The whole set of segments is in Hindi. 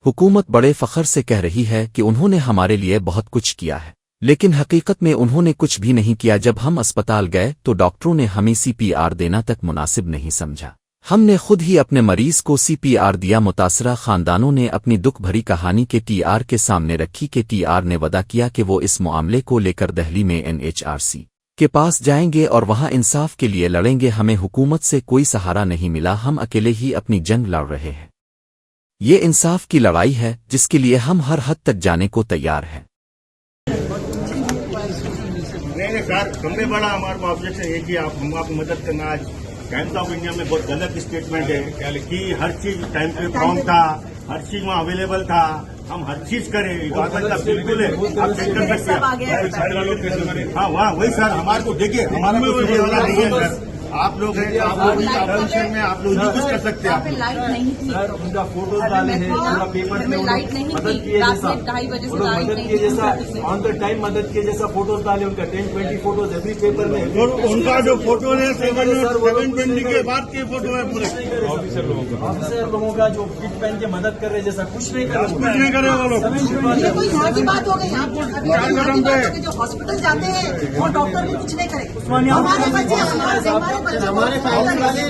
हुकूमत बड़े फ़ख्र से कह रही है कि उन्होंने हमारे लिए बहुत कुछ किया है, लेकिन हकीकत में उन्होंने कुछ भी नहीं किया। जब हम अस्पताल गए तो डॉक्टरों ने हमें CPR देना तक मुनासिब नहीं समझा। हमने खुद ही अपने मरीज को CPR दिया। मुतासरा खानदानों ने अपनी दुख भरी कहानी के TR के सामने रखी कि TR ने वादा किया कि वो इस मामले को लेकर दिल्ली में NHRC के पास जाएंगे और वहां इंसाफ के लिए लड़ेंगे। हमें हुकूमत से कोई सहारा नहीं मिला, हम अकेले ही अपनी जंग लड़ रहे हैं। ये इंसाफ की लड़ाई है जिसके लिए हम हर हद तक जाने को तैयार हैं। नहीं सर, हमें बड़ा हमारा ऑब्जेक्शन है कि हम आपकी मदद करना। आज टाइम्स ऑफ इंडिया में बहुत गलत स्टेटमेंट है कि हर चीज टाइम पे प्रॉम्प्ट था, हर चीज वहाँ अवेलेबल था, हम हर चीज करें। गवर्नमेंट का बिल्कुल है, आप चेक कर सकते हैं। हाँ वहाँ वही सर, हमारे को देखिए, हमारा कोई सुनने वाला नहीं है सर। आप लोग हैं, आप लोग टेंशन में, आप लोग ही कुछ कर सकते हैं। लाइट नहीं थी सर, उनका फोटोज डाले हैं, पूरा पेपर में लाइट नहीं मदद थी, किए रात जैसा, में 2:30 बजे से मदद किए जैसा, ऑन द टाइम मदद किए जैसा फोटोज डाले। उनका 10-20 फोटोज एवरी पेपर में। और उनका जो फोटो है 720 के बाद के फोटो है पूरे ऑफिसर लोगों का जो किट पहन के मदद कर रहे जैसा कुछ नहीं कर कुछ नहीं करे वो लोग। ये कोई यहाँ की बात हो गई। यहाँ पे जो हॉस्पिटल जाते हैं वो डॉक्टर भी कुछ नहीं करे। हमारे बच्चे हमारे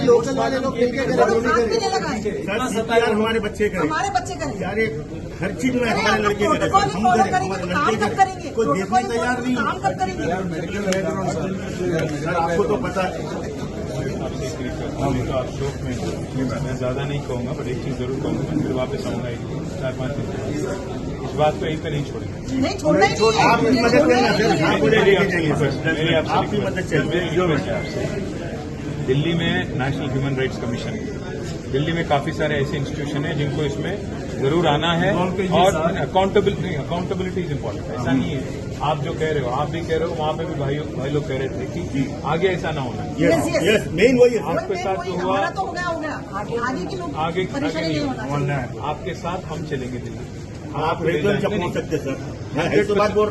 लोकल वाले लोग सर हमारे बच्चे करें, यार हर चीज में हमारे लड़के करें, हम करें, हमारे लड़के करें। कोई देखने तैयार नहीं। सर आपको तो पता है। तो आप शोक में मैं ज्यादा नहीं कहूँगा, बट एक चीज जरूर कहूँगा, फिर वापस आऊँगा 4-5 दिन। इस बात को यहीं पे नहीं छोड़ेंगे। आपकी मदद चाहिए, आपकी मदद चाहिए। दिल्ली में नेशनल ह्यूमन राइट्स कमीशन है, दिल्ली में काफी सारे ऐसे इंस्टीट्यूशन हैं जिनको इसमें जरूर आना है। और अकाउंटेबिलिटी इज इम्पोर्टेंट। ऐसा नहीं है आप जो कह रहे हो, आप भी कह रहे हो, वहाँ पे भी भाई लोग कह रहे थे कि आगे ऐसा ना होना। मेन वही आपके साथ जो हुआ आगे होना। आपके साथ हम चलेंगे दिल्ली। आप रेगुलर पहुंच सकते सर, मैं तो बात बोल